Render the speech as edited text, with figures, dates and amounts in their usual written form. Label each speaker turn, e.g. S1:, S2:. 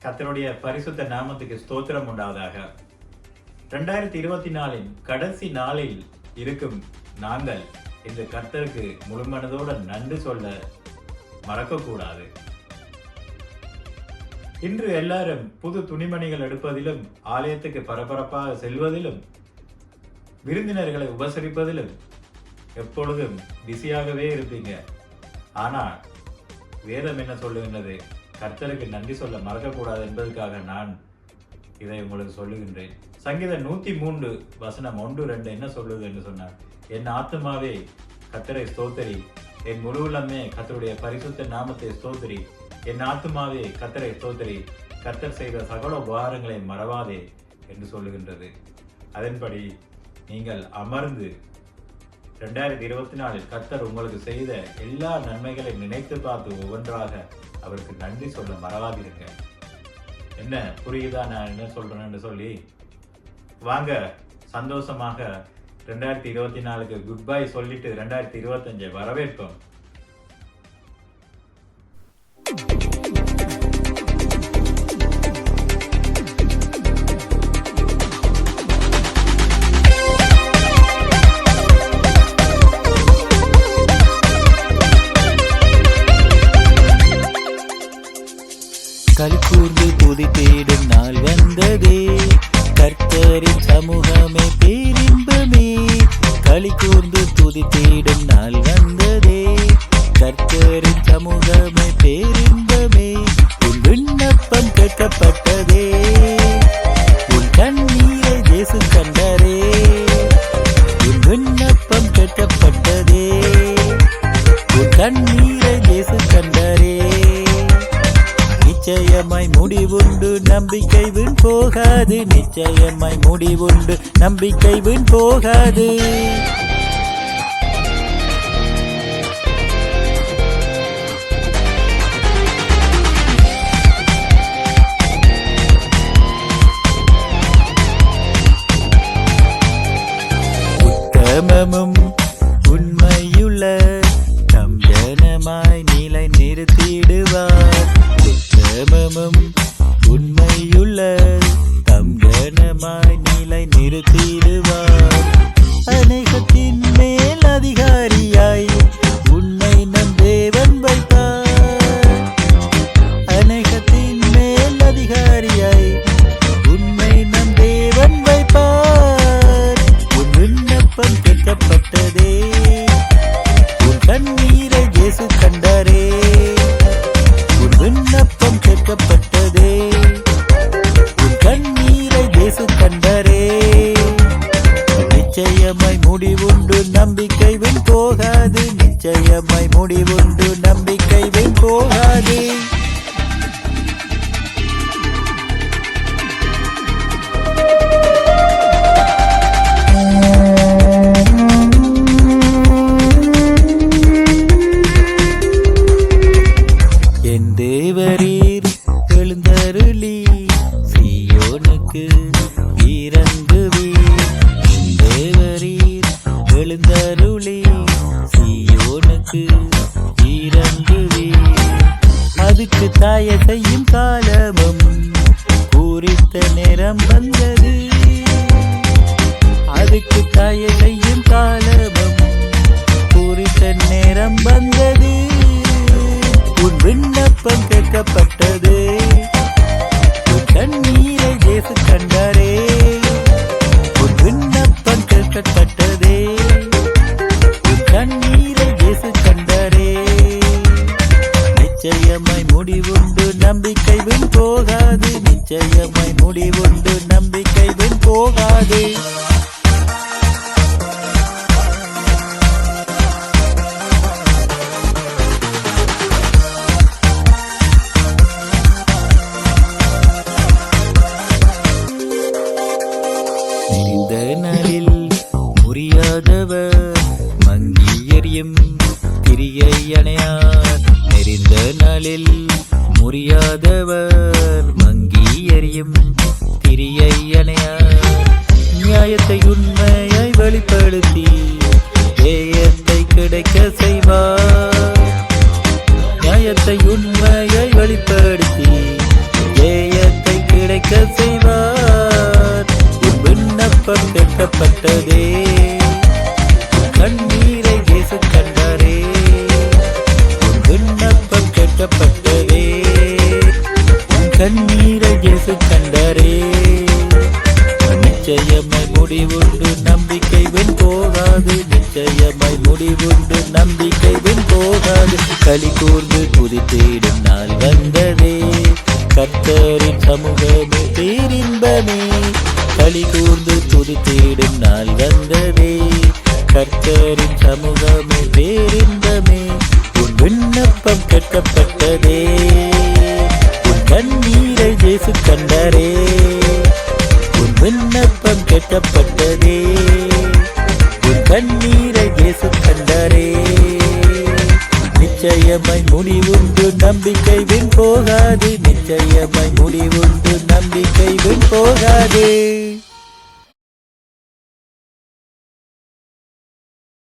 S1: கர்த்தருடைய பரிசுத்த நாமத்துக்கு ஸ்தோத்திரம் உண்டாவதாக. 2024 கடைசி நாளில் இருக்கும் நாங்கள் இந்த கர்த்தருக்கு முழுமனதோடு நன்றி சொல்ல மறக்கக்கூடாது. இன்று எல்லாரும் புது துணிமணிகள் எடுப்பதிலும், ஆலயத்துக்கு பரபரப்பாக செல்வதிலும், விருந்தினர்களை உபசரிப்பதிலும் எப்பொழுதும் பிஸியாகவே இருப்பீங்க. ஆனால் வேதம் என்ன சொல்லுகின்றது? கர்த்தருக்கு நன்றி சொல்ல மறக்கக்கூடாது என்பதற்காக நான் இதை உங்களுக்கு சொல்லுகின்றேன். சங்கீதம் 103 வசனம் 1-2 என்ன சொல்லுது என்று சொன்னார், என் ஆத்துமாவே கர்த்தரை ஸ்தோத்திரி, என் முழு உள்ளமே கர்த்தருடைய பரிசுத்த நாமத்தை ஸ்தோத்திரி, என் ஆத்துமாவே கர்த்தரை ஸ்தோத்திரி, கர்த்தர் செய்த சகல உபகாரங்களை மறவாதே என்று சொல்லுகின்றது. அதன்படி நீங்கள் அமர்ந்து 2024 கர்த்தர் உங்களுக்கு செய்த எல்லா நன்மைகளை நினைத்து பார்த்து ஒவ்வொன்றாக அவருக்கு நன்றி சொல்ல மறவாதிருங்க. என்ன புரியுதா நான் என்ன சொல்றேன்னு சொல்லி வாங்க சந்தோஷமாக 2024க்கு குட் பை சொல்லிட்டு 2025 வரவேற்போம்.
S2: களிக்கூர்ந்து துதி தேடும் நாள் வந்ததே, கர்த்தரின் சமூகமே பேரின்பமே. களிக்கூர்ந்து துதி தேடும் நாள் வந்ததே, கர்த்தரின் சமூகமே பேரின்பமே. உன் விண்ணப்பம் கேட்கப்பட்டதே, உன் கண்ணீரை இயேசு கண்டாரே. உன் விண்ணப்பம் கேட்கப்பட்டதே, உன் கண்ணீரை இயேசு கண்டாரே. நிச்சயமாய் முடிவுண்டு, நம்பிக்கை வீண் போகாது. நிச்சயமாய் முடிவுண்டு, நம்பிக்கை வீண் போகாது. உத்தமமும் உண்மையுள்ள தம் ஜனமாய் நிலை நிறுத்திடுவார். உத்தமமும் உண்மையுள்ள தம் ஜனமாய் நிலை நிறுத்திடுவார். அநேகத்தின் மேல் அதிகாரியாய் உன்னை நம் தேவன் வைப்பார். அநேகத்தின் மேல் அதிகாரியாய் உன்னை நம் தேவன் வைப்பார். உன் விண்ணப்பம் கேட்கப்பட்டதே, உன் கண்ணீரை இயேசு கண்டாரே. உன் விண்ணப்பம் கேட்கப்பட்டதே, உன் கண்ணீரை இயேசு கண்டாரே. நிச்சயமாய் முடிவுண்டு, நம்பிக்கை வீண் போகாது. நிச்சயமாய் முடிவுண்டு, நம்பிக்கை வீண் போகாது. என் தேவரீர் எழுந்தருளி சீயோனுக்கு இறங்குவீர். என் தேவரீர் எழுந்தருளி சீயோனுக்கு இறங்குவீர். அதுக்கு தாய செய்யும் காலமும் பூரித்த நேரம் வந்தது. அதுக்கு தாய செய்யும் காலமும் பூரித்த நேரம் வந்தது. உன் விண்ணப்பம் கேட்கப்பட்டது, உன் கண்ணீரை இயேசு கண்டாரே. உன் விண்ணப்பம் கேட்கப்பட்டதே, உன் கண்ணீரை இயேசு கண்டாரே. நிச்சயமாய் முடிவுண்டு, நம்பிக்கை வீண் போகாது. நிச்சயமாய் முடிவுண்டு, நம்பிக்கை வீண் போகாது. நாளில் முறியாதவர் மங்கி எறியும் திரியை அணையார். நெறிந்த நாளில் முறியாதவர் மங்கி எறியும் திரியை அணையார். நியாயத்தை வாய்க்க செய்வார். உன் விண்ணப்பம் கேட்கப்பட்டதே, கண்ணீரை இயேசு கண்டாரே. உன் விண்ணப்பம் கேட்கப்பட்டதே, உன் கண்ணீரை இயேசு கண்டாரே. நிச்சயமாய் முடிவுண்டு நம்பிக்கை வென் போகாது, நிச்சயமாய் முடிவுண்டு நம்பிக்கை வென் போகாது. களி கூர்ந்து துதித்திடும் நாள் வந்ததே, கர்த்தரின் சமூகமே பேரின்பமே. களி கூர்ந்து துதித்திடும் நாள் வந்ததே, கர்த்தரின் சமூகமே பேரின்பமே. உன் விண்ணப்பம் கேட்கப்பட்டதே, உன் கண்ணீரை இயேசு கண்டாரே. உன் விண்ணப்பம் கேட்கப்பட்டதே, உன் கண்ணீரை இயேசு கண்டாரே. நிச்சயமாய் முடிவுண்டு நம்பிக்கை வென் போகாது, நிச்சயமாய் முடிவுண்டு நம்பிக்கை வென் போகாது.